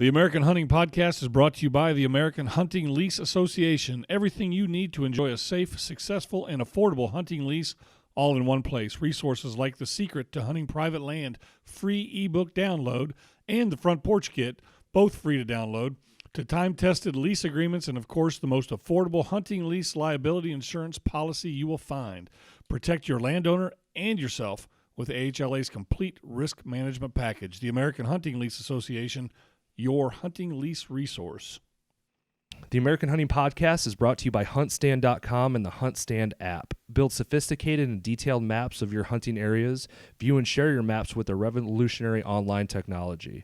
The American Hunting Podcast is brought to you by the American Hunting Lease Association. Everything you need to enjoy a safe, successful, and affordable hunting lease all in one place. Resources like The Secret to Hunting Private Land, free ebook download, and the Front Porch Kit, both free to download, to time-tested lease agreements, and, of course, the most affordable hunting lease liability insurance policy you will find. Protect your landowner and yourself with AHLA's complete risk management package. The American Hunting Lease Association, your hunting lease resource. The American Hunting Podcast is brought to you by HuntStand.com and the HuntStand app. Build sophisticated and detailed maps of your hunting areas. View and share your maps with their revolutionary online technology.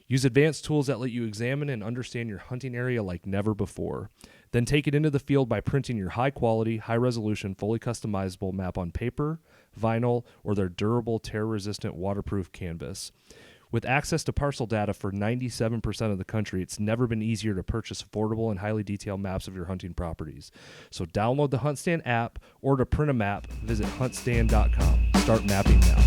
Use advanced tools that let you examine and understand your hunting area like never before. Then take it into the field by printing your high-quality, high-resolution, fully customizable map on paper, vinyl, or their durable, tear-resistant, waterproof canvas. With access to parcel data for 97% of the country, it's never been easier to purchase affordable and highly detailed maps of your hunting properties. So download the HuntStand app, or to print a map, visit HuntStand.com. Start mapping now.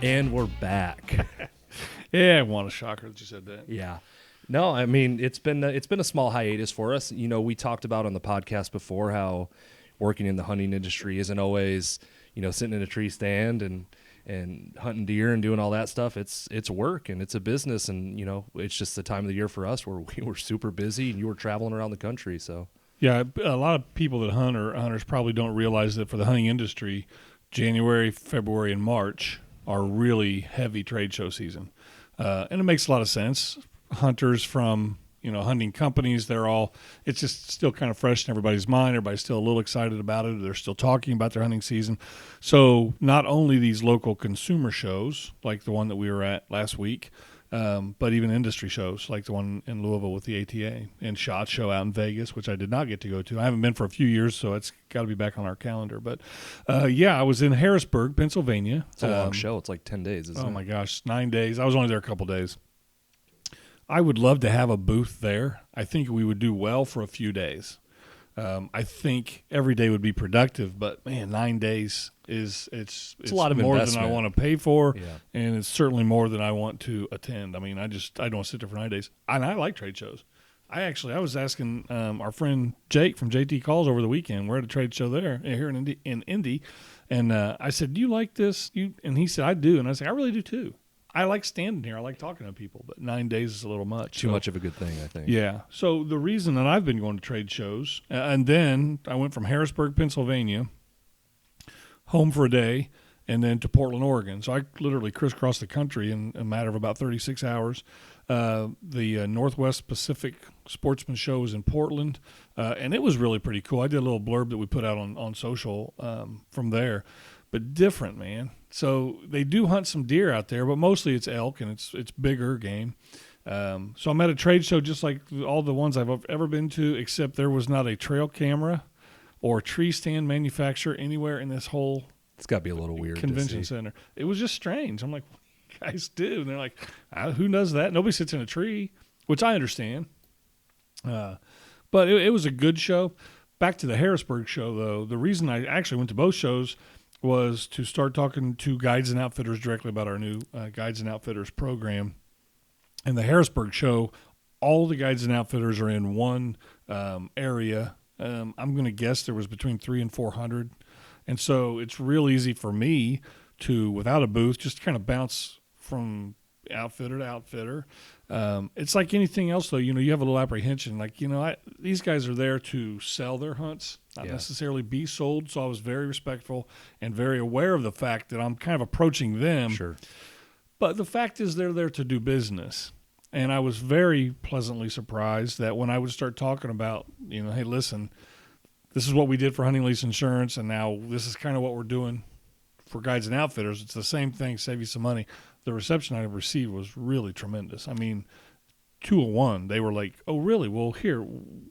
And we're back. Yeah, I want a shocker that you said that. Yeah. No, I mean, it's been a small hiatus for us. You know, we talked about on the podcast before how working in the hunting industry isn't always, you know, sitting in a tree stand and hunting deer and doing all that stuff. It's work and it's a business, and, you know, it's just the time of the year for us where we were super busy and you were traveling around the country. So yeah, a lot of people that hunt or hunters probably don't realize that for the hunting industry, January, February, and March are really heavy trade show season. And it makes a lot of sense. Hunters from, you know, hunting companies, it's just still kind of fresh in everybody's mind. Everybody's still a little excited about it. They're still talking about their hunting season. So not only these local consumer shows like the one that we were at last week, but even industry shows like the one in Louisville with the ATA, and SHOT Show out in Vegas, which I did not get to go to. I haven't been for a few years, so it's got to be back on our calendar. But, yeah, I was in Harrisburg, Pennsylvania. it's a long show. It's like 10 days, isn't it? Oh, my gosh, 9 days. I was only there a couple days. I would love to have a booth there. I think we would do well for a few days. I think every day would be productive, but man, 9 days it's a lot of more investment. than I want to pay for, Yeah. and it's certainly more than I want to attend. I mean, I don't want to sit there for 9 days. And I like trade shows. I was asking our friend Jake from JT Calls over the weekend. We're at a trade show there here in Indy, and I said, "Do you like this?" And he said, "I do." And I said, "I really do too. I like standing here. I like talking to people, but 9 days is a little much." Too much of a good thing, I think. Yeah. So the reason that I've been going to trade shows, and then I went from Harrisburg, Pennsylvania, home for a day, and then to Portland, Oregon. So I literally crisscrossed the country in a matter of about 36 hours. The Northwest Pacific Sportsman Show was in Portland, and it was really pretty cool. I did a little blurb that we put out on social from there. But different, man. So they do hunt some deer out there, but mostly it's elk, and it's bigger game. So I'm at a trade show just like all the ones I've ever been to, except there was not a trail camera or tree stand manufacturer anywhere in this whole It's got to be a little weird convention center. It was just strange. I'm like, what do you guys do? And they're like, who does that? Nobody sits in a tree, which I understand. But it was a good show. Back to the Harrisburg show, though, the reason I actually went to both shows was to start talking to guides and outfitters directly about our new Guides and Outfitters program. And the Harrisburg show, all the guides and outfitters are in one area. I'm going to guess there was between 300 and 400. And so it's real easy for me to, without a booth, just kind of bounce from outfitter to outfitter. It's like anything else, though. You know, you have a little apprehension. Like, you know, these guys are there to sell their hunts, not necessarily be sold. So I was very respectful and very aware of the fact that I'm kind of approaching them. Sure. But the fact is they're there to do business. And I was very pleasantly surprised that when I would start talking about, you know, hey, listen, this is what we did for hunting lease insurance, and now this is kind of what we're doing for guides and outfitters. It's the same thing, save you some money. The reception I received was really tremendous. I mean, 201, they were like, oh, really? Well, here,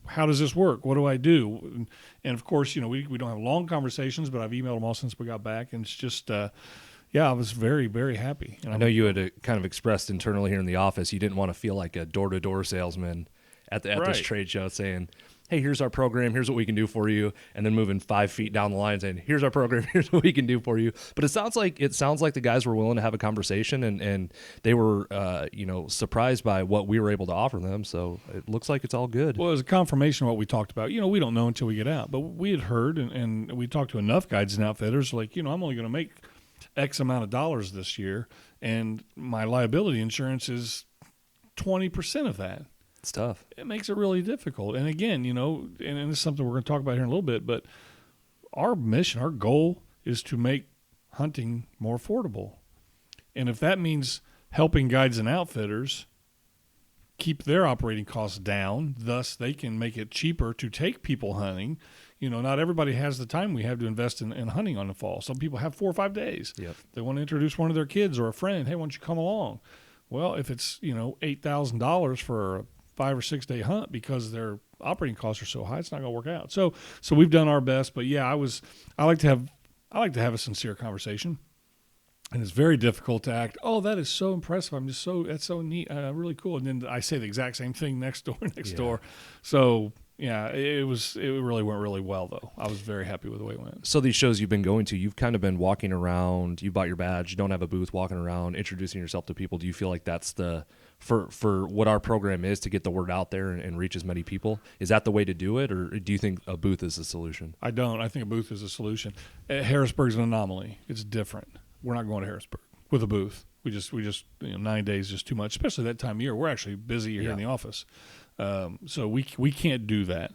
how does this work? What do I do? And of course, you know, we don't have long conversations, but I've emailed them all since we got back, and it's just I was very, very happy. And I know you had kind of expressed internally here in the office you didn't want to feel like a door-to-door salesman at this trade show saying, hey, here's our program, here's what we can do for you, and then moving 5 feet down the line saying, here's our program, here's what we can do for you. But it sounds like the guys were willing to have a conversation, and they were surprised by what we were able to offer them. So it looks like it's all good. Well, as a confirmation of what we talked about, we don't know until we get out, but we had heard and we talked to enough guides and outfitters like, I'm only going to make X amount of dollars this year, and my liability insurance is 20% of that. It's tough. It makes it really difficult. And again, and this is something we're going to talk about here in a little bit, but our mission, our goal is to make hunting more affordable. And if that means helping guides and outfitters keep their operating costs down, thus they can make it cheaper to take people hunting. Not everybody has the time we have to invest in hunting on the fall. Some people have 4 or 5 days. Yep. They want to introduce one of their kids or a friend. Hey, why don't you come along? Well, if it's, $8,000 for a 5 or 6 day hunt because their operating costs are so high, it's not going to work out. So we've done our best, but yeah, I like to have a sincere conversation, and it's very difficult to act, oh, that is so impressive. That's so neat. Really cool. And then I say the exact same thing next door. So yeah, it really went really well though. I was very happy with the way it went. So these shows you've been going to, you've kind of been walking around, you bought your badge, you don't have a booth, walking around, introducing yourself to people. Do you feel like that's for what our program is, to get the word out there and reach as many people? Is that the way to do it, or do you think a booth is a solution? I don't. I think a booth is a solution. Harrisburg's an anomaly. It's different. We're not going to Harrisburg with a booth. We just 9 days is just too much, especially that time of year. We're actually busy here in the office. So we can't do that.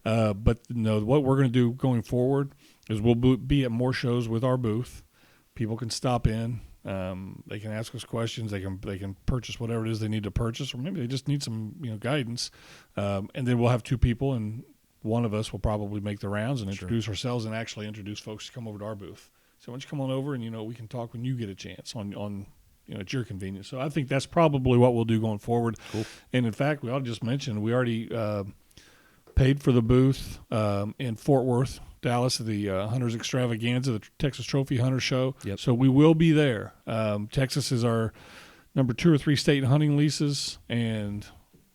But no, what we're going to do going forward is we'll be at more shows with our booth. People can stop in. They can ask us questions. They can purchase whatever it is they need to purchase, or maybe they just need some guidance. And then we'll have 2 people, and one of us will probably make the rounds and introduce ourselves and actually introduce folks to come over to our booth. So why don't you come on over and we can talk when you get a chance on at your convenience. So I think that's probably what we'll do going forward. Cool. And in fact, we ought to just mention we already paid for the booth in Fort Worth, Dallas, the Hunters Extravaganza, the Texas Trophy Hunter Show. Yep. So we will be there. Texas is our number 2 or 3 state in hunting leases, and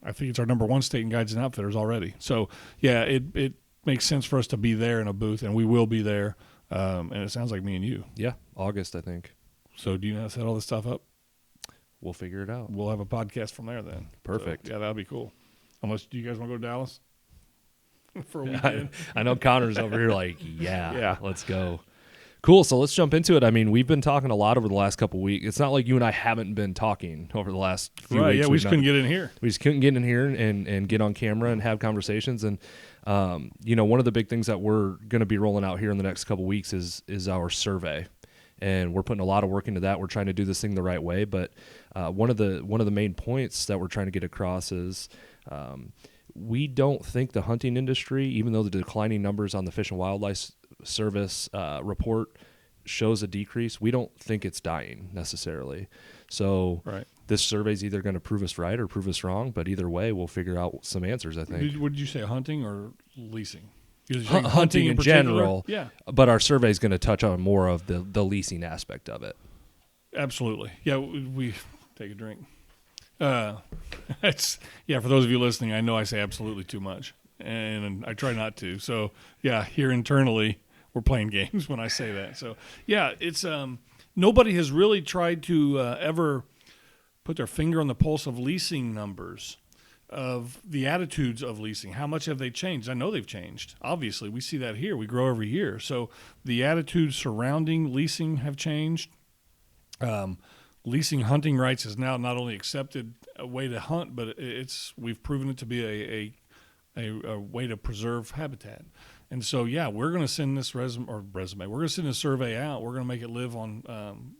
I think it's our number 1 state in guides and outfitters already. So yeah, it makes sense for us to be there in a booth, and we will be there. And it sounds like me and you. Yeah, August, I think. So do you know how to set all this stuff up? We'll figure it out. We'll have a podcast from there then. Perfect. So, yeah, that'll be cool. Unless, do you guys want to go to Dallas for a weekend? I know Connor's over here like, yeah, let's go. Cool. So let's jump into it. I mean, we've been talking a lot over the last couple of weeks. It's not like you and I haven't been talking over the last few weeks. Yeah, we just couldn't get in here. We just couldn't get in here and get on camera and have conversations. And, one of the big things that we're going to be rolling out here in the next couple of weeks is our survey. And we're putting a lot of work into that. We're trying to do this thing the right way. But one of the main points that we're trying to get across is we don't think the hunting industry, even though the declining numbers on the Fish and Wildlife Service report shows a decrease, we don't think it's dying necessarily. So This survey is either going to prove us right or prove us wrong. But either way, we'll figure out some answers, I think. What did you say, hunting or leasing? Hunting in general, yeah. But our survey is going to touch on more of the leasing aspect of it. Absolutely. Yeah, we take a drink. For those of you listening, I know I say absolutely too much, and I try not to. So, yeah, here internally, we're playing games when I say that. So, yeah, it's nobody has really tried to ever put their finger on the pulse of leasing numbers, of the attitudes of leasing. How much have they changed? I know they've changed. Obviously, we see that here. We grow every year. So the attitudes surrounding leasing have changed. Leasing hunting rights is now not only accepted a way to hunt, but we've proven it to be a way to preserve habitat. And so, yeah, we're going to send this resume. We're going to send a survey out. We're going to make it live on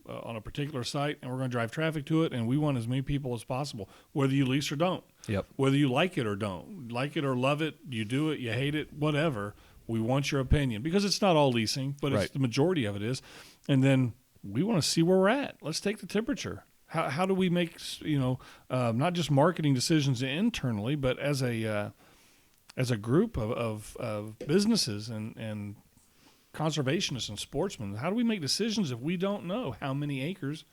a particular site, and we're going to drive traffic to it. And we want as many people as possible, whether you lease or don't. Yep. Whether you like it or don't, like it or love it, you do it, you hate it, whatever. We want your opinion because it's not all leasing, but it's the majority of it is. And then we want to see where we're at. Let's take the temperature. How do we make not just marketing decisions internally, but as a group of businesses and conservationists and sportsmen, how do we make decisions if we don't know how many acres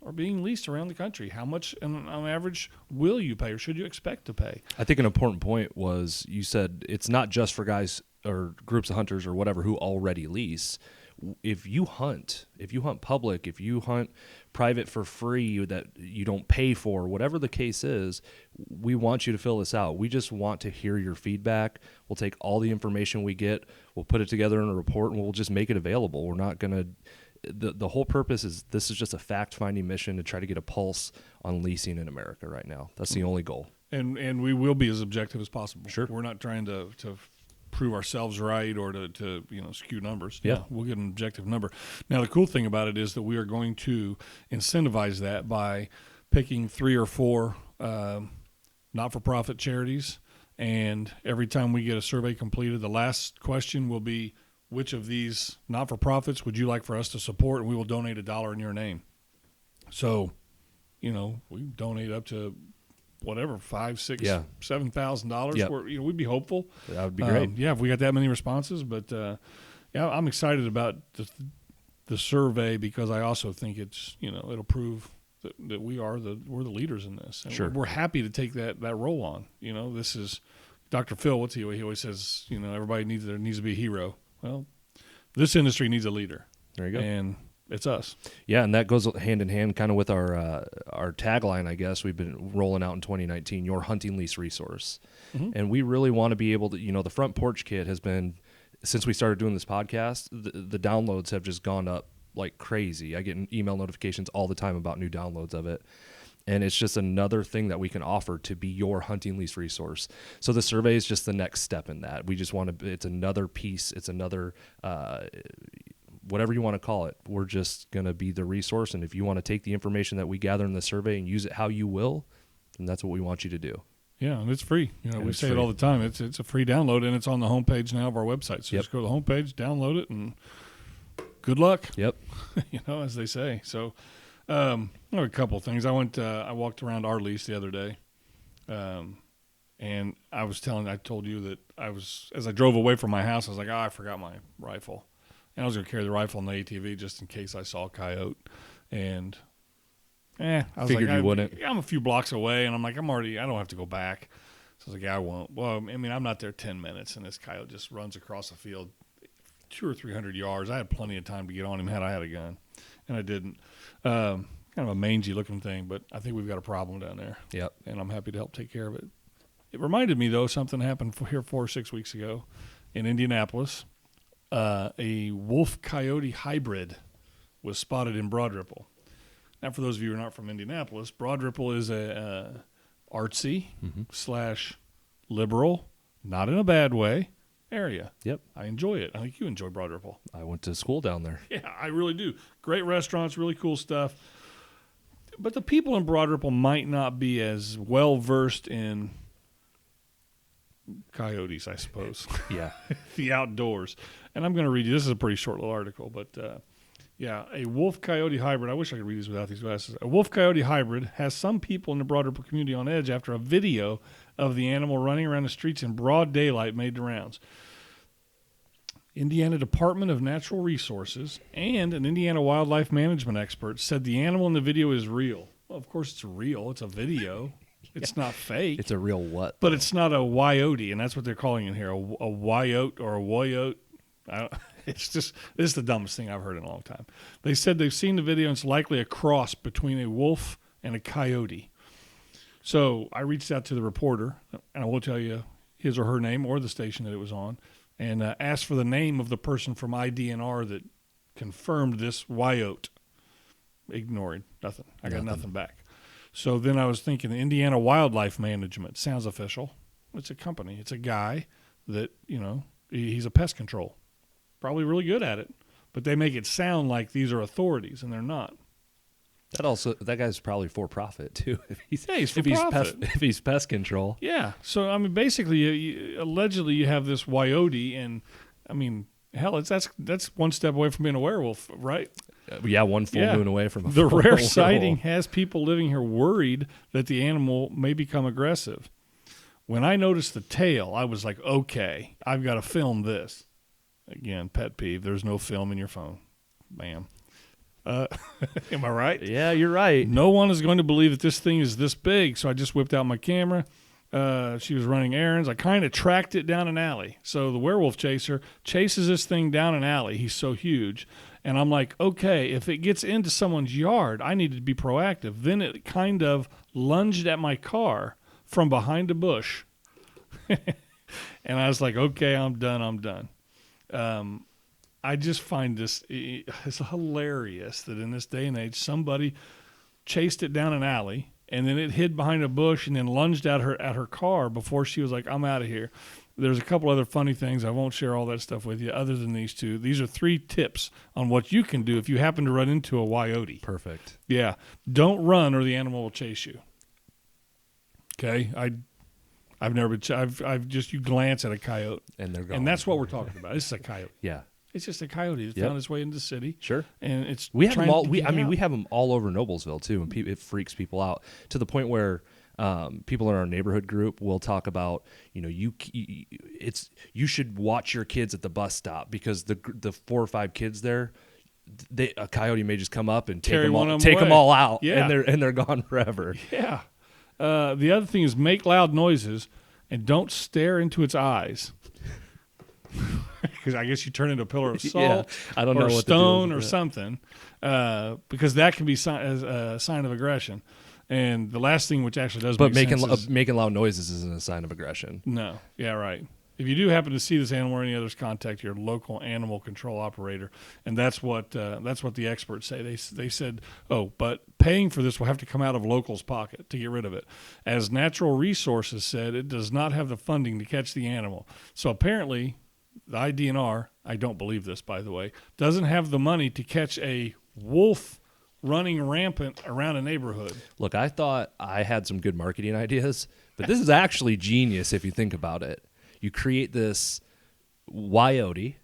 are being leased around the country? How much, on average, will you pay or should you expect to pay? I think an important point was you said it's not just for guys or groups of hunters or whatever who already lease. If you hunt public, if you hunt private for free that you don't pay for, whatever the case is, we want you to fill this out. We just want to hear your feedback. We'll take all the information we get, we'll put it together in a report, and we'll just make it available. We're not going to the whole purpose is this is just a fact-finding mission to try to get a pulse on leasing in America right now. That's the only goal. And we will be as objective as possible. Sure. We're not trying to prove ourselves right or to skew numbers. Yeah. No, we'll get an objective number. Now, the cool thing about it is that we are going to incentivize that by picking 3 or 4 not-for-profit charities, and every time we get a survey completed, the last question will be, which of these not-for-profits would you like for us to support, and we will donate $1 in your name. So, we donate up to whatever, $5,000, $6,000, $7,000. Yep. We'd be hopeful. That would be great. If we got that many responses. But I'm excited about the survey because I also think it's it'll prove that we're the leaders in this. And sure. We're happy to take that role on. This is Dr. Phil. He always says, everybody needs to be a hero. Well, this industry needs a leader. There you go. And it's us. Yeah, and that goes hand in hand kind of with our tagline, I guess, we've been rolling out in 2019, your hunting lease resource. Mm-hmm. And we really want to be able to, the Front Porch Kit has been, since we started doing this podcast, the downloads have just gone up like crazy. I get email notifications all the time about new downloads of it. And it's just another thing that we can offer to be your hunting lease resource. So the survey is just the next step in that. We just want to, it's another piece, it's another, whatever you want to call it. We're just going to be the resource. And if you want to take the information that we gather in the survey and use it how you will, then that's what we want you to do. Yeah, and it's free. We say free. it all the time. It's a free download, and it's on the homepage now of our website. So just go to the homepage, download it, and good luck. Yep. As they say. So I have a couple of things. I walked around our lease the other day, and I told you that as I drove away from my house, I was like, I forgot my rifle. And I was going to carry the rifle in the ATV just in case I saw a coyote. And I was figured like, you wouldn't. I'm a few blocks away, and I'm like, I don't have to go back. So I was like, I won't. Well, I'm not there 10 minutes, and this coyote just runs across the field 200 or 300 yards. I had plenty of time to get on him had I had a gun, and I didn't. Kind of a mangy-looking thing, but I think we've got a problem down there. Yep. And I'm happy to help take care of it. It reminded me, though, something happened here 4 or 6 weeks ago in Indianapolis. A wolf-coyote hybrid was spotted in Broad Ripple. Now, for those of you who are not from Indianapolis, Broad Ripple is a artsy / liberal, not in a bad way, area. Yep. I enjoy it. I think you enjoy Broad Ripple. I went to school down there. Yeah, I really do. Great restaurants, really cool stuff. But the people in Broad Ripple might not be as well-versed in coyotes, I suppose. Yeah. The outdoors. And I'm going to read you. This is a pretty short little article, but a wolf-coyote hybrid. I wish I could read these without these glasses. A wolf-coyote hybrid has some people in the Broad Ripple community on edge after a video of the animal running around the streets in broad daylight made the rounds. Indiana Department of Natural Resources and an Indiana wildlife management expert said the animal in the video is real. Well, of course it's real. It's a video. It's not fake. It's a real what? But it's not a wyote, and that's what they're calling it here, a wyote or a woyote. This is the dumbest thing I've heard in a long time. They said they've seen the video, and it's likely a cross between a wolf and a coyote. So I reached out to the reporter, and I will tell you his or her name or the station that it was on, and asked for the name of the person from IDNR that confirmed this wyote. Ignored. Nothing. I got nothing back. So then I was thinking Indiana Wildlife Management. Sounds official. It's a company. It's a guy that, he's a pest control. Probably really good at it. But they make it sound like these are authorities, and they're not. That guy's probably for profit too. If he's for profit. If he's pest control. Yeah. So basically, allegedly you have this wyote, and hell, that's one step away from being a werewolf, right? One full moon away from the rare sighting has people living here worried that the animal may become aggressive. When I noticed the tail, I was like, okay, I've got to film this. Again, pet peeve. There's no film in your phone. Bam. Am I right? Yeah, you're right. No one is going to believe that this thing is this big. So I just whipped out my camera. She was running errands. I kind of tracked it down an alley. So the werewolf chaser chases this thing down an alley. He's so huge. And I'm like, okay, if it gets into someone's yard, I need to be proactive. Then it kind of lunged at my car from behind a bush. And I was like, okay, I'm done. I just find it's hilarious that in this day and age, somebody chased it down an alley and then it hid behind a bush and then lunged at her car before she was like, I'm out of here. There's a couple other funny things. I won't share all that stuff with you other than these two. These are 3 tips on what you can do if you happen to run into a coyote. Perfect. Yeah. Don't run or the animal will chase you. Okay? I've never been I've just you glance at a coyote And they're gone. and that's what we're talking about. This is a coyote. Yeah. It's just a coyote that found its way into the city. Sure. And it's We have them all. We out. have them all over Noblesville too, and it freaks people out to the point where people in our neighborhood group will talk about, you should watch your kids at the bus stop because the 4 or 5 kids there, a coyote may just come up and take them all out, Yeah. and they're gone forever. Yeah. The other thing is make loud noises and don't stare into its eyes. Because I guess you turn into a pillar of salt, I don't know or what stone, to do or with something, because that can be a sign of aggression. And the last thing, which actually does, But make sense is, making loud noises isn't a sign of aggression. no, yeah, right. If you do happen to see this animal or any others, contact your local animal control operator, and that's what the experts say. They said, but paying for this will have to come out of locals' pocket to get rid of it. As Natural Resources said, it does not have the funding to catch the animal. So apparently, the IDNR, I don't believe this, by the way, doesn't have the money to catch a wolf running rampant around a neighborhood. Look, I thought I had some good marketing ideas, but this is actually genius if you think about it. You create this coyote.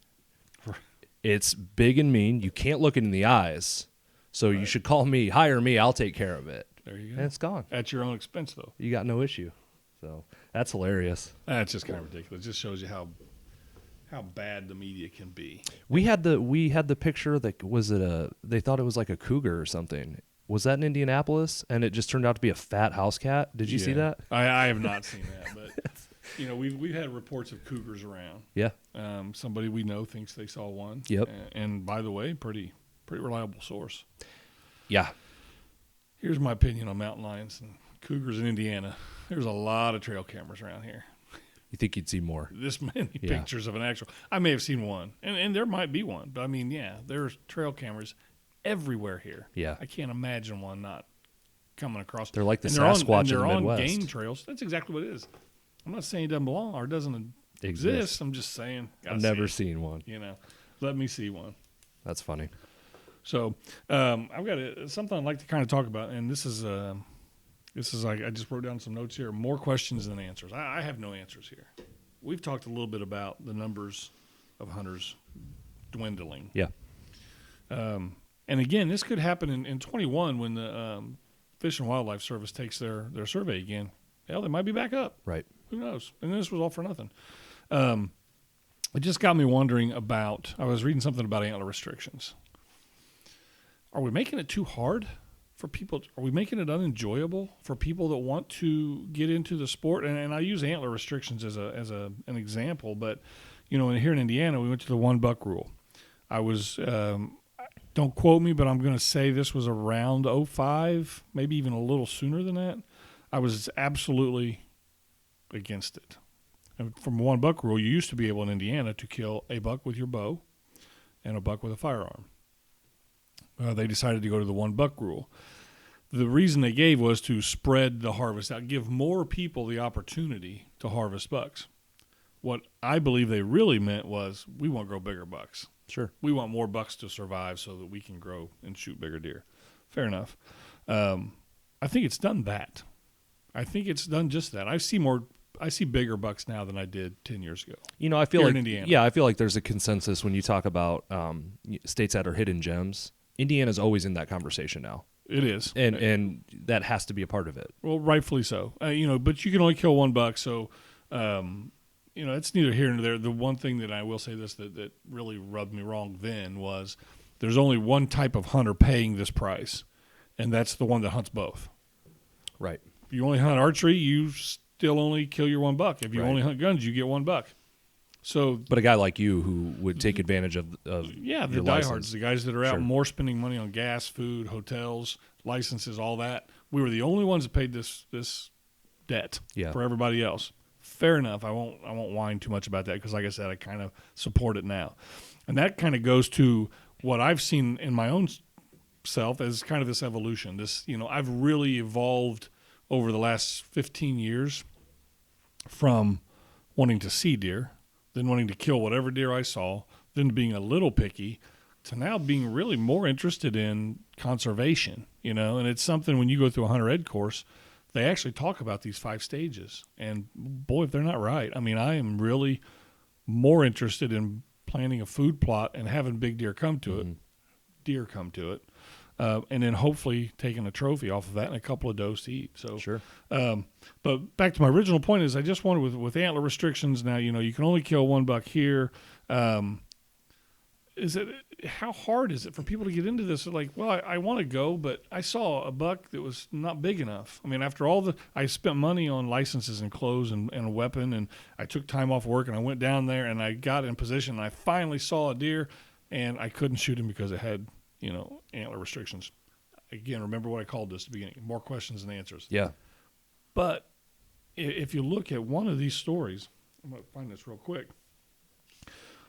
It's big and mean. You can't look it in the eyes. So you should hire me. I'll take care of it. There you go. And it's gone. At your own expense, though. You got no issue. So that's hilarious. That's just kind of ridiculous. It just shows you how bad the media can be. We had the picture that they thought it was like a cougar or something. Was that in Indianapolis? And it just turned out to be a fat house cat. Did you see that? I have not seen that, but we've had reports of cougars around. Yeah. Somebody we know thinks they saw one. Yep. And by the way, pretty reliable source. Yeah. Here's my opinion on mountain lions and cougars in Indiana. There's a lot of trail cameras around here. You think you'd see more? This many pictures of an actual. I may have seen one, and there might be one, but I mean, yeah, there's trail cameras everywhere here. Yeah. I can't imagine one not coming across. They're like the And Sasquatch in the they're on Midwest. game trails. That's exactly what it is. I'm not saying it doesn't belong or doesn't exist. I'm just saying. I've never seen one. Let me see one. That's funny. So I've got something I'd like to kind of talk about, and this is like I just wrote down some notes here. More questions than answers. I have no answers here. We've talked a little bit about the numbers of hunters dwindling. Yeah. And again, this could happen in 21 when the Fish and Wildlife Service takes their survey again. Hell, they might be back up. Right. Who knows? And this was all for nothing. It just got me wondering about, I was reading something about antler restrictions. Are we making it too hard for people? Are we making it unenjoyable for people that want to get into the sport? And I use antler restrictions as an example, but here in Indiana, we went to the 1 buck rule. I was, don't quote me, but I'm going to say this was around 05, maybe even a little sooner than that. I was absolutely against it. And from 1 buck rule, you used to be able in Indiana to kill a buck with your bow and a buck with a firearm. They decided to go to the 1 buck rule. The reason they gave was to spread the harvest out, give more people the opportunity to harvest bucks. What I believe they really meant was we want to grow bigger bucks. Sure. We want more bucks to survive so that we can grow and shoot bigger deer. Fair enough. I think it's done that. I think it's done just that. I see bigger bucks now than I did 10 years ago. I feel Here like in Indiana. Yeah, I feel like there's a consensus when you talk about states that are hidden gems. Indiana's always in that conversation now. It is, and that has to be a part of it. Well, rightfully so. But you can only kill 1 buck, so it's neither here nor there. The one thing that I will say that really rubbed me wrong then was there's only one type of hunter paying this price, and that's the one that hunts both. Right. If you only hunt archery, you still only kill your $1. If you Right. only hunt guns, you get $1. So, But a guy like you who would take advantage of yeah, the your diehards, license. the guys that are out Sure. more spending money on gas, food, hotels, licenses, all that. We were the only ones that paid this debt Yeah. for everybody else. Fair enough. I won't whine too much about that because, like I said, I kind of support it now, and that kind of goes to what I've seen in my own self as kind of this evolution. This, I've really evolved over the last 15 years from wanting to see deer, then wanting to kill whatever deer I saw, then being a little picky, to now being really more interested in conservation, and it's something when you go through a hunter ed course, they actually talk about these 5 stages. And boy, if they're not right, I mean, I am really more interested in planting a food plot and having big deer come to it, and then hopefully taking a trophy off of that and a couple of does to eat. So, Sure. But back to my original point is I just wanted with antler restrictions now, you can only kill $1 here. How hard is it for people to get into this? Like, well, I want to go, but I saw a buck that was not big enough. I mean, after I spent money on licenses and clothes and a weapon, and I took time off work and I went down there and I got in position and I finally saw a deer and I couldn't shoot him because it had, antler restrictions. Again, remember what I called this at the beginning, more questions than answers. Yeah. But if you look at one of these stories, I'm going to find this real quick.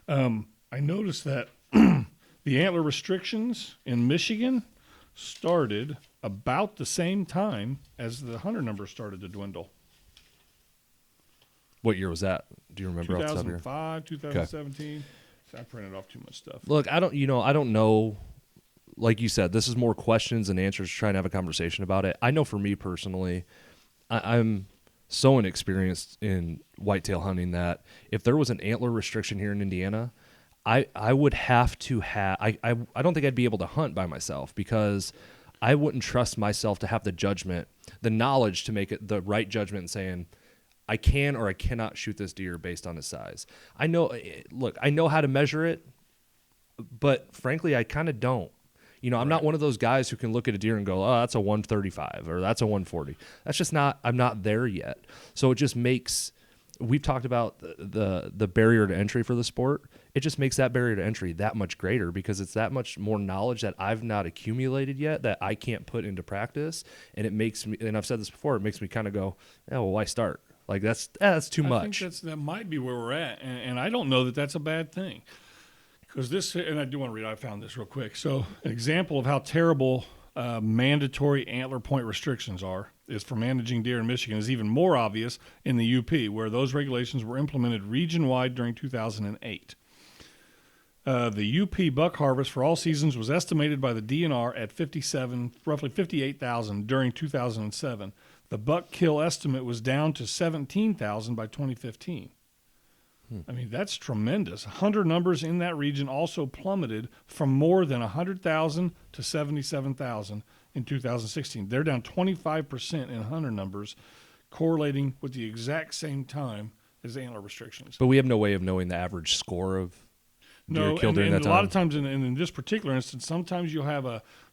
I noticed that the antler restrictions in Michigan started about the same time as the hunter numbers started to dwindle. What year was that? Do you remember? 2005, 2017. I printed off too much stuff. Look, I don't know. Like you said, this is more questions than answers, trying to have a conversation about it. I know for me personally, I'm so inexperienced in whitetail hunting that if there was an antler restriction here in Indiana, I would have to have I don't think I'd be able to hunt by myself because I wouldn't trust myself to have the judgment, the knowledge to make it the right judgment and saying I can or I cannot shoot this deer based on his size. I know how to measure it, but frankly I kind of don't. I'm not one of those guys who can look at a deer and go, oh, that's a 135 or that's a 140. That's just I'm not there yet. So it just makes, we've talked about the barrier to entry for the sport. It just makes that barrier to entry that much greater because it's that much more knowledge that I've not accumulated yet that I can't put into practice. And it makes me, and I've said this before, it makes me kind of go, well, why start? Like that's too much. I think that might be where we're at. And I don't know that that's a bad thing. Because this, and I do want to read, I found this real quick. So, an example of how terrible mandatory antler point restrictions are is for managing deer in Michigan is even more obvious in the UP, where those regulations were implemented region-wide during 2008. The UP buck harvest for all seasons was estimated by the DNR at roughly 58,000 during 2007. The buck kill estimate was down to 17,000 by 2015. I mean, that's tremendous. Hunter numbers in that region also plummeted from more than 100,000 to 77,000 in 2016. They're down 25% in hunter numbers, correlating with the exact same time as antler restrictions. But we have no way of knowing the average score of deer killed during that time. A lot of times, in this particular instance, sometimes you'll have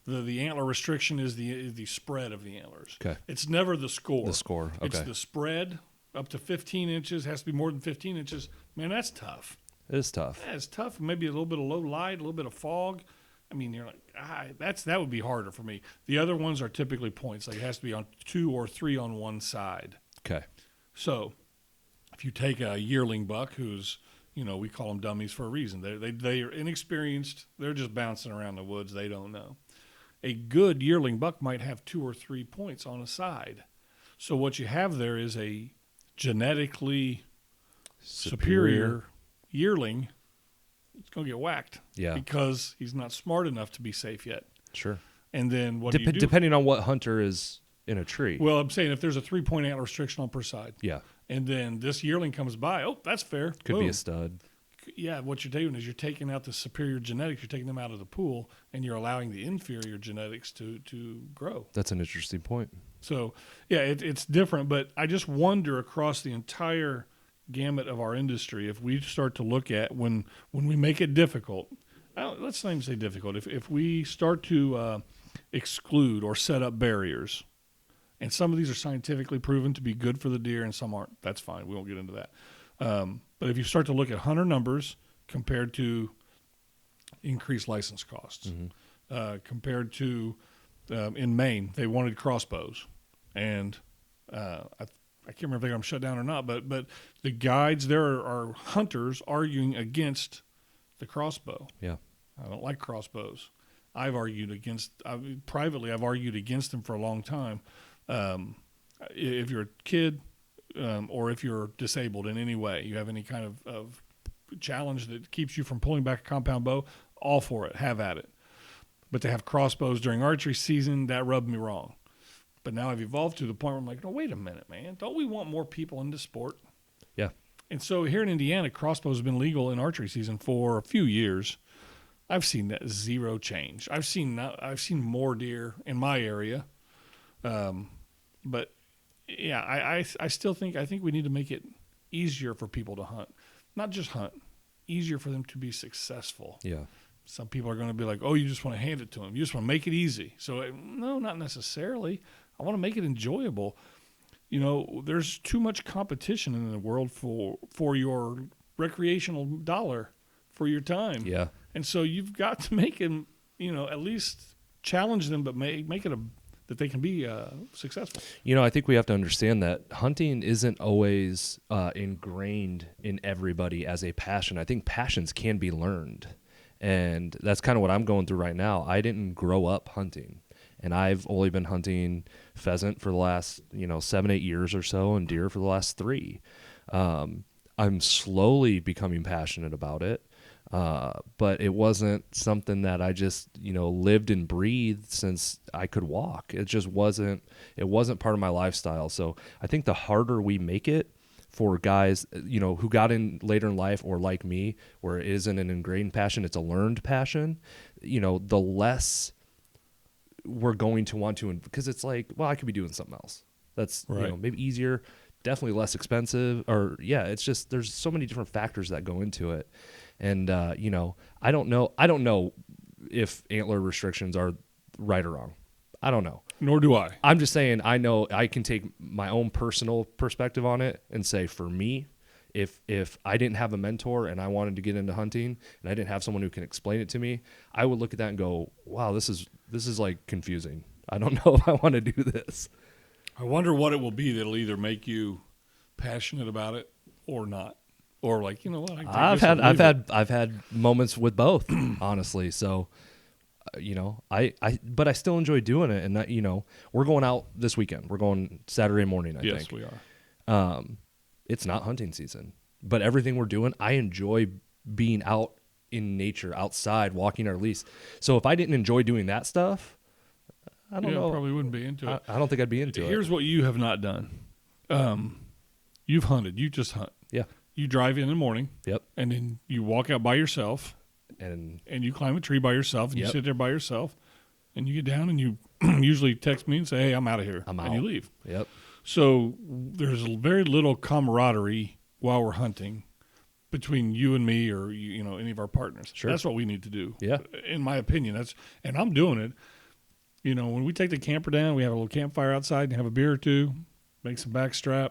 the antler restriction is the spread of the antlers. Okay. It's never the score. The score, okay. It's the spread. Up to 15 inches, has to be more than 15 inches. Man, that's tough. It is tough. That's tough. Maybe a little bit of low light, a little bit of fog. I mean, you're like, that would be harder for me. The other ones are typically points. Like it has to be on 2 or 3 on one side. Okay. So if you take a yearling buck who's, we call them dummies for a reason. They are inexperienced. They're just bouncing around the woods. They don't know. A good yearling buck might have 2 or 3 points on a side. So what you have there is a genetically superior yearling. It's going to get whacked because he's not smart enough to be safe yet. Sure. And then what do you do? Depending on what hunter is in a tree. Well, I'm saying if there's a 3-point antler restriction on per side. Yeah. And then this yearling comes by, that's fair. Could Boom. be a stud. Yeah, what you're doing is you're taking out the superior genetics, you're taking them out of the pool, and you're allowing the inferior genetics to grow. That's an interesting point. So, yeah, it's different, but I just wonder across the entire gamut of our industry if we start to look at when we make it difficult let's not even say difficult. If we start to exclude or set up barriers, and some of these are scientifically proven to be good for the deer and some aren't, that's fine. We won't get into that. But if you start to look at hunter numbers compared to increased license costs, compared to in Maine, they wanted crossbows. And I can't remember if they got them shut down or not, but the guides, there are hunters arguing against the crossbow. Yeah. I don't like crossbows. Privately, I've argued against them for a long time. If you're a kid or if you're disabled in any way, you have any kind of challenge that keeps you from pulling back a compound bow, all for it, have at it. But to have crossbows during archery season, that rubbed me wrong. But now I've evolved to the point where I'm like, no, wait a minute, man. Don't we want more people into sport? Yeah. And so here in Indiana, crossbows have been legal in archery season for a few years. I've seen that zero change. I've seen more deer in my area. But yeah, I still think we need to make it easier for people to hunt. Not just hunt, easier for them to be successful. Yeah. Some people are going to be like, oh, you just want to hand it to them. You just want to make it easy. So no, not necessarily. I want to make it enjoyable. You know, there's too much competition in the world for your recreational dollar, for your time. Yeah. And so you've got to make them, at least challenge them, but make it that they can be successful. I think we have to understand that hunting isn't always ingrained in everybody as a passion. I think passions can be learned. And that's kind of what I'm going through right now. I didn't grow up hunting. And I've only been hunting pheasant for the last, 7-8 years or so, and deer for the last 3. I'm slowly becoming passionate about it. But it wasn't something that I just, lived and breathed since I could walk. It wasn't part of my lifestyle. So I think the harder we make it for guys, who got in later in life, or like me, where it isn't an ingrained passion, it's a learned passion, the less we're going to want to, because it's like, well, I could be doing something else. That's right. Maybe easier, definitely less expensive, or it's just, there's so many different factors that go into it. And, I don't know if antler restrictions are right or wrong. I don't know. Nor do I. I'm just saying, I know I can take my own personal perspective on it and say, for me, if I didn't have a mentor and I wanted to get into hunting and I didn't have someone who can explain it to me, I would look at that and go, wow, this is like confusing. I don't know if I want to do this. I wonder what it will be that'll either make you passionate about it or not. Or like, you know what? I've had moments with both, honestly. So, but I still enjoy doing it. And that, we're going out this weekend. We're going Saturday morning, I think. Yes, we are. It's not hunting season, but everything we're doing, I enjoy being out in nature, outside, walking our lease. So if I didn't enjoy doing that stuff, I don't know. Probably wouldn't be into it. I don't think I'd be into it. Here's what you have not done. You've hunted. You just hunt. Yeah. You drive in the morning. Yep. And then you walk out by yourself. And you climb a tree by yourself. And yep. You sit there by yourself. And you get down and you usually text me and say, hey, I'm out of here. I'm out. And you leave. Yep. So there's very little camaraderie while we're hunting between you and me, or any of our partners. Sure. That's what we need to do. Yeah. In my opinion, and I'm doing it. When we take the camper down, we have a little campfire outside and have a beer or two, make some backstrap,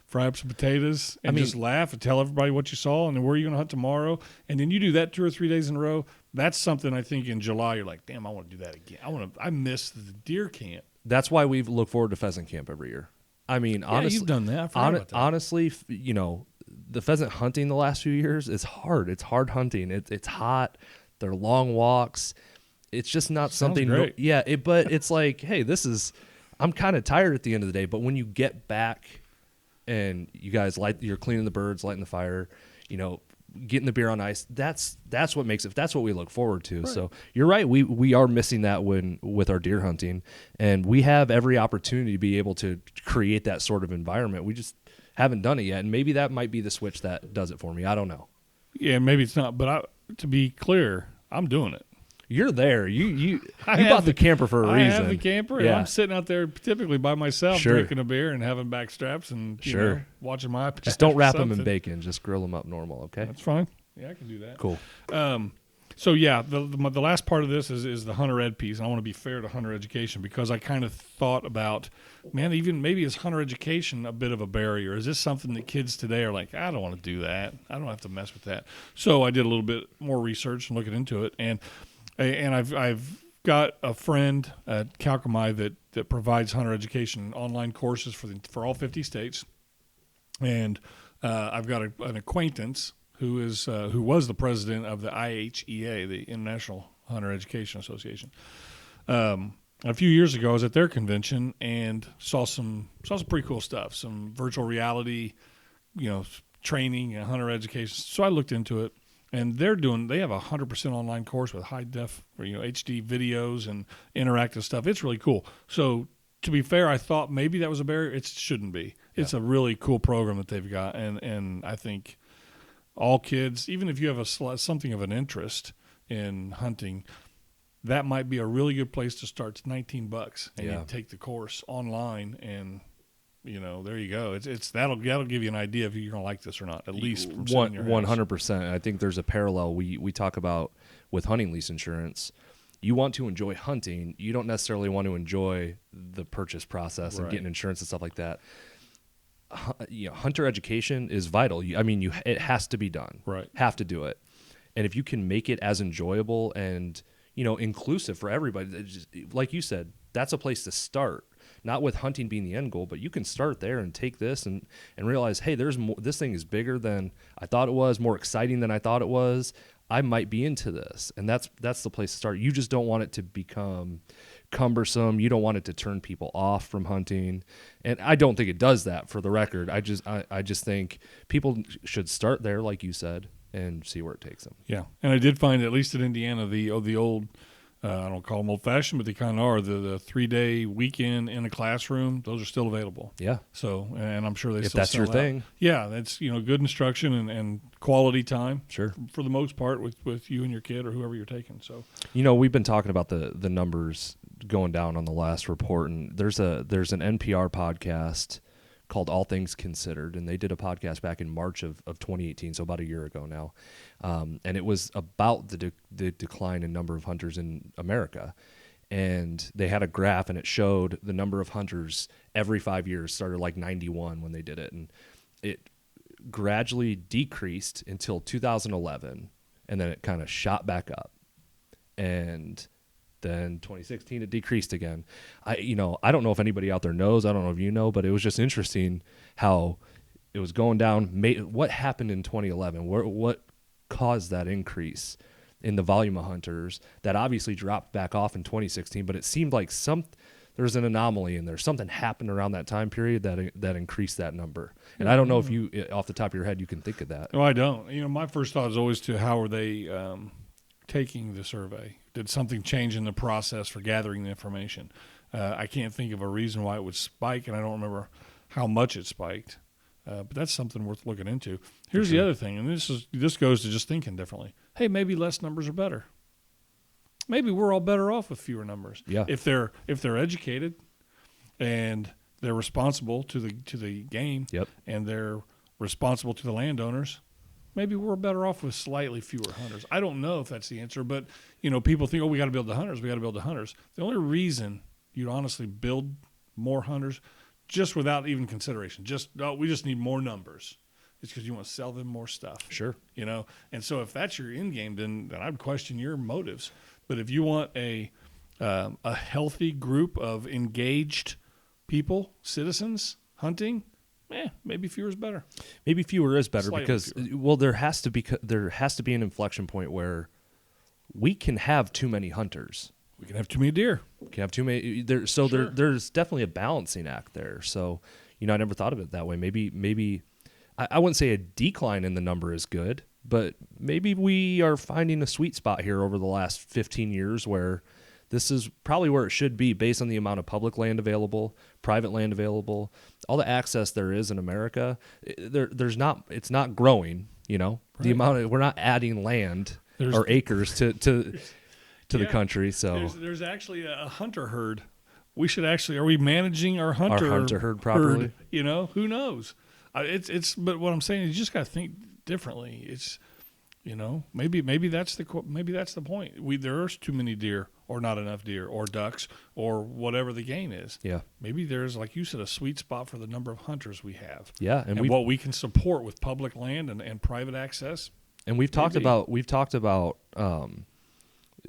fry up some potatoes, and just laugh and tell everybody what you saw and then where you're going to hunt tomorrow. And then you do that 2 or 3 days in a row. That's something I think in July you're like, damn, I want to do that again. I miss the deer camp. That's why we look forward to pheasant camp every year. I mean, honestly, you've done that. I forgot about that. Honestly, the pheasant hunting the last few years is hard. It's hard hunting. It's hot. They're long walks. It's just not something. Great. But it's like, hey, I'm kind of tired at the end of the day. But when you get back and you guys you're cleaning the birds, lighting the fire, getting the beer on ice, that's what makes it. That's what we look forward to. Right. So you're right. We are missing that with our deer hunting, and we have every opportunity to be able to create that sort of environment. We just haven't done it yet, and maybe that might be the switch that does it for me. I don't know. Yeah, maybe it's not. But to be clear, I'm doing it. You're there. You bought the camper for a reason. I have the camper, and I'm sitting out there typically by myself, drinking a beer and having backstraps and watching my iPad. Just don't wrap them in bacon. Just grill them up normal, okay? That's fine. Yeah, I can do that. Cool. So yeah, the last part of this is the hunter ed piece. I want to be fair to hunter education because I kind of thought about, man, even maybe is hunter education a bit of a barrier? Is this something that kids today are like, I don't want to do that. I don't have to mess with that. So I did a little bit more research and looking into it, and I've got a friend at Calcami that provides hunter education online courses for all 50 states, and I've got an acquaintance who was the president of the IHEA, the International Hunter Education Association. A few years ago, I was at their convention and saw some pretty cool stuff, some virtual reality, training and hunter education. So I looked into it, and they have a 100% online course with high def or HD videos and interactive stuff. It's really cool. So to be fair, I thought maybe that was a barrier. It shouldn't be. Yeah. It's a really cool program that they've got, and I think all kids, even if you have something of an interest in hunting, that might be a really good place to start. It's $19, and you take the course online, and there you go. It's that'll give you an idea if you're going to like this or not. At least from 100%. I think there's a parallel we talk about with hunting lease insurance. You want to enjoy hunting. You don't necessarily want to enjoy the purchase process and getting insurance and stuff like that. Hunter education is vital. It has to be done. Right. Have to do it. And if you can make it as enjoyable and, inclusive for everybody, just, like you said, that's a place to start. Not with hunting being the end goal, but you can start there and take this and realize, hey, there's more, this thing is bigger than I thought it was, more exciting than I thought it was. I might be into this. And that's the place to start. You just don't want it to become cumbersome. You don't want it to turn people off from hunting. And I don't think it does that, for the record. I just think people should start there, like you said, and see where it takes them. Yeah. And I did find, at least in Indiana, the old, I don't call them old fashioned, but they kind of are, the 3-day weekend in a classroom. Those are still available. Yeah. So, and I'm sure they if still that's sell your out. thing. Yeah. That's, good instruction and quality time. Sure. For the most part with you and your kid or whoever you're taking. So, we've been talking about the numbers going down on the last report, and there's an NPR podcast called All Things Considered, and they did a podcast back in March of 2018, so about a year ago now, and it was about the decline in number of hunters in America, and they had a graph, and it showed the number of hunters every 5 years, started like 91 when they did it, and it gradually decreased until 2011, and then it kind of shot back up, and then 2016 it decreased again. I don't know if anybody out there knows. I don't know if you know, but it was just interesting how it was going down. What happened in 2011? What caused that increase in the volume of hunters that obviously dropped back off in 2016? But it seemed like there's an anomaly in there. Something happened around that time period that increased that number. And I don't know if you, off the top of your head, you can think of that. No, I don't. My first thought is always to how are they taking the survey? Did something change in the process for gathering the information? I can't think of a reason why it would spike, and I don't remember how much it spiked. But that's something worth looking into. Here's the other thing, and this goes to just thinking differently. Hey, maybe less numbers are better. Maybe we're all better off with fewer numbers. Yeah. If they're educated and they're responsible to the game, yep, and they're responsible to the landowners, maybe we're better off with slightly fewer hunters. I don't know if that's the answer, but people think, we got to build the hunters. We got to build the hunters. The only reason you'd honestly build more hunters, just without even consideration, we just need more numbers. It's because you want to sell them more stuff. Sure. And so if that's your end game, then I'd question your motives. But if you want a healthy group of engaged people, citizens hunting, maybe fewer is better. Maybe fewer is better. Slightly because fewer. Well, there has to be an inflection point where we can have too many hunters. We can have too many deer. We can have too many. There's definitely a balancing act there. So I never thought of it that way. Maybe I wouldn't say a decline in the number is good, but maybe we are finding a sweet spot here over the last 15 years where this is probably where it should be based on the amount of public land available, private land available, all the access there is in America. It's not growing, Right. The amount we're not adding land or acres to the country. So there's actually a hunter herd. We should are we managing our hunter herd properly? Who knows? But what I'm saying is you just got to think differently. Maybe that's the point. There's too many deer or not enough deer or ducks or whatever the game is. Yeah. Maybe there's, like you said, a sweet spot for the number of hunters we have. Yeah, and what we can support with public land and private access. And we've talked about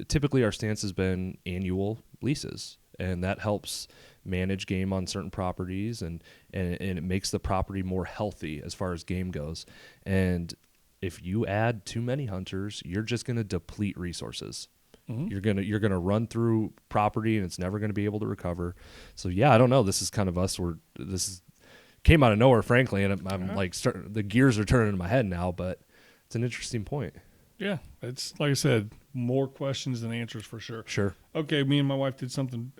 typically our stance has been annual leases, and that helps manage game on certain properties, and it makes the property more healthy as far as game goes. And if you add too many hunters, you're just going to deplete resources. Mm-hmm. You're gonna run through property, and it's never going to be able to recover. So yeah, I don't know. This is kind of us. Came out of nowhere, frankly, and I'm like the gears are turning in my head now. But it's an interesting point. Yeah, it's like I said, more questions than answers for sure. Sure. Okay, me and my wife did something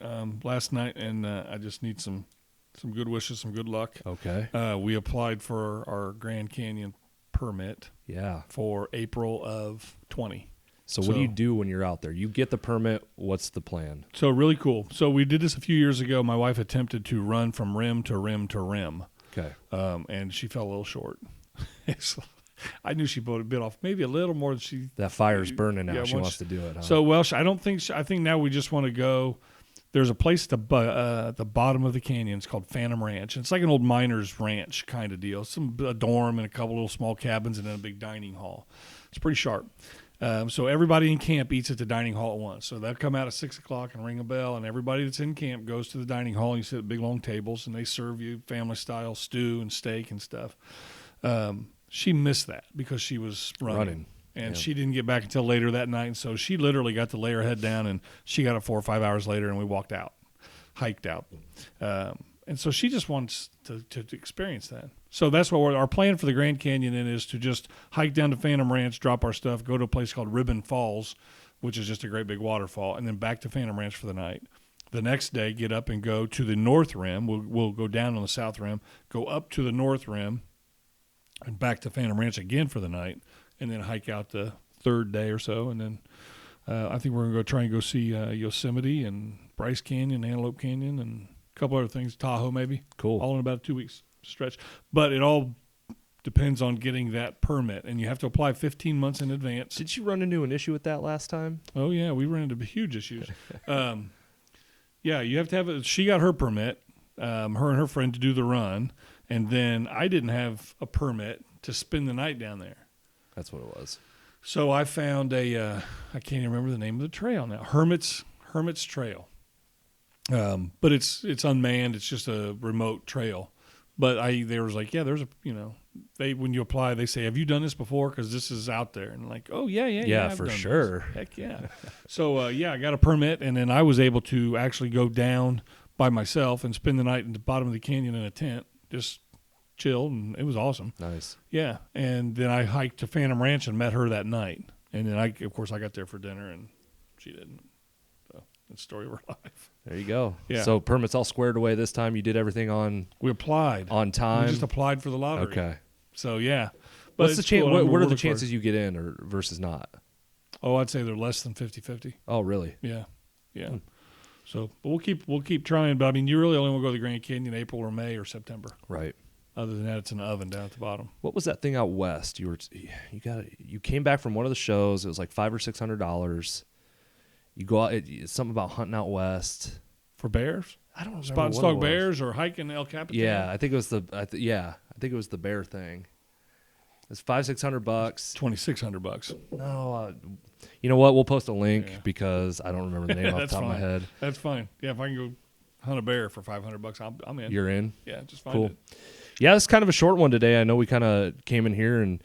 last night, and I just need some good wishes, some good luck. Okay. We applied for our Grand Canyon permit. Yeah. For April of 20. So what do you do when you're out there? You get the permit. What's the plan? So really cool. So we did this a few years ago. My wife attempted to run from rim to rim to rim. Okay. And she fell a little short. I knew she bit off maybe a little more than she. That fire's burning now. She wants to do it. Huh? So I think now we just want to go. There's a place at the bottom of the canyon. It's called Phantom Ranch. It's like an old miner's ranch kind of deal. A dorm and a couple little small cabins and then a big dining hall. It's pretty sharp. So everybody in camp eats at the dining hall at once. So they'll come out at 6 o'clock and ring a bell, and everybody that's in camp goes to the dining hall. And you sit at big long tables, and they serve you family-style stew and steak and stuff. She missed that because she was running. And she didn't get back until later that night. And so she literally got to lay her head down, and she got up 4 or 5 hours later, and we hiked out. And so she just wants to experience that. So that's what our plan for the Grand Canyon is, to just hike down to Phantom Ranch, drop our stuff, go to a place called Ribbon Falls, which is just a great big waterfall, and then back to Phantom Ranch for the night. The next day, get up and go to the North Rim. We'll go down on the South Rim, go up to the North Rim, and back to Phantom Ranch again for the night, and then hike out the third day or so. And then I think we're going to try and go see Yosemite and Bryce Canyon, Antelope Canyon, and a couple other things, Tahoe maybe. Cool. All in about a 2 weeks stretch. But it all depends on getting that permit, and you have to apply 15 months in advance. Did you run into an issue with that last time? Oh, yeah, we ran into huge issues. Yeah, you have to have she got her permit, her and her friend, to do the run, and then I didn't have a permit to spend the night down there. That's what it was. So I found I can't even remember the name of the trail now, Hermit's Trail. But it's unmanned. It's just a remote trail. But they was like, yeah, there's when you apply, they say, have you done this before? Because this is out there. And like, oh, yeah. For sure. This. Heck yeah. So, I got a permit, and then I was able to actually go down by myself and spend the night in the bottom of the canyon in a tent, just chill, and it was awesome. Nice. Yeah. And then I hiked to Phantom Ranch and met her that night. And then, I got there for dinner, and she didn't. So that's the story of her life. There you go. Yeah. So permits all squared away this time. You did everything we applied on time. We just applied for the lottery. Okay. So yeah. But what's the chance? What are the chances you get in or versus not? Oh, I'd say they're less than 50-50. Oh, really? Yeah. So, but we'll keep trying. But I mean, you really only want to go to the Grand Canyon April or May or September. Right. Other than that, it's an oven down at the bottom. What was that thing out west? You came back from one of the shows. It was like $500 or $600. You go out. It's something about hunting out west For bears? I don't remember. Spot and stalk bears or hiking El Capitan? Yeah, I think it was the bear thing. It's $500-$600. $2,600. No, you know what? We'll post a link because I don't remember the name off the top of my head. That's fine. Yeah, if I can go hunt a bear for $500, I'm in. You're in? Yeah, just find cool. it. Yeah, it's kind of a short one today. I know we kind of came in here and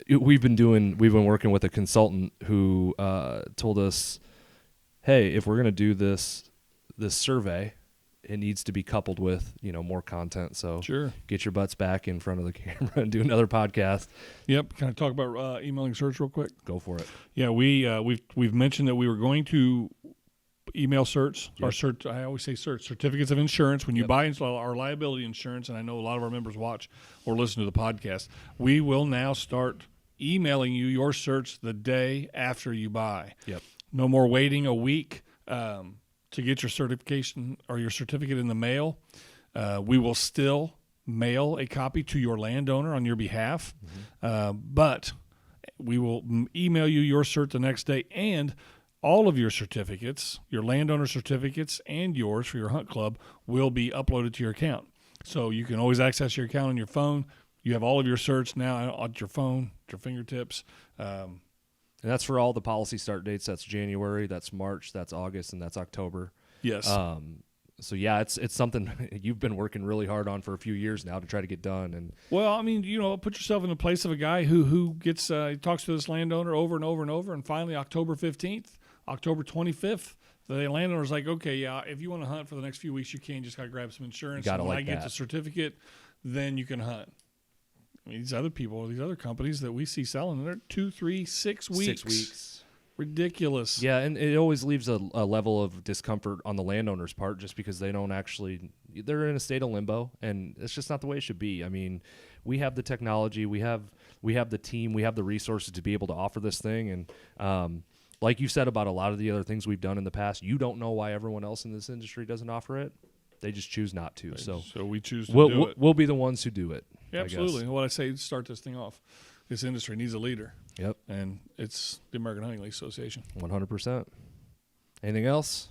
we've been working with a consultant who told us, hey, if we're gonna do this survey, it needs to be coupled with more content. So sure, get your butts back in front of the camera and do another podcast. Yep. Can I talk about emailing search real quick? Go for it. Yeah, we've mentioned that we were going to email certs. Yep. I always say certs, certificates of insurance. When you buy our liability insurance, and I know a lot of our members watch or listen to the podcast, we will now start emailing you your certs the day after you buy. Yep. No more waiting a week to get your certification or your certificate in the mail. We will still mail a copy to your landowner on your behalf, but We will email you your cert the next day, and all of your certificates, your landowner certificates and yours for your hunt club, will be uploaded to your account. So you can always access your account on your phone. You have all of your certs now on your phone, at your fingertips. And that's for all the policy start dates. That's January, that's March, that's August, and that's October. Yes. So yeah, it's something you've been working really hard on for a few years now to try to get done. And well, I mean, put yourself in the place of a guy who gets he talks to this landowner over and over and over, and finally October 15th, October 25th, the landowner's like, okay, yeah, if you want to hunt for the next few weeks, you can. Just gotta grab some insurance. And when I get the certificate, then you can hunt. I mean, these other people, these other companies that we see selling, they're 2, 3, 6 weeks. 6 weeks. Ridiculous. Yeah, and it always leaves a level of discomfort on the landowner's part just because they don't actually – they're in a state of limbo, and it's just not the way it should be. I mean, we have the technology. We have the team. We have the resources to be able to offer this thing. And like you said about a lot of the other things we've done in the past, you don't know why everyone else in this industry doesn't offer it. They just choose not to. So we choose to do it. We'll be the ones who do it. Yeah, absolutely. And what I say, start this thing off. This industry needs a leader. Yep. And it's the American Hunting Lease Association. 100%. Anything else?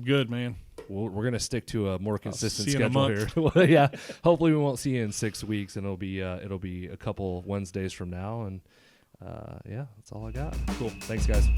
Good, man. We're going to stick to a more consistent see you in a schedule here. Yeah. Hopefully we won't see you in 6 weeks, and it'll be a couple Wednesdays from now. And yeah, that's all I got. Cool. Thanks, guys.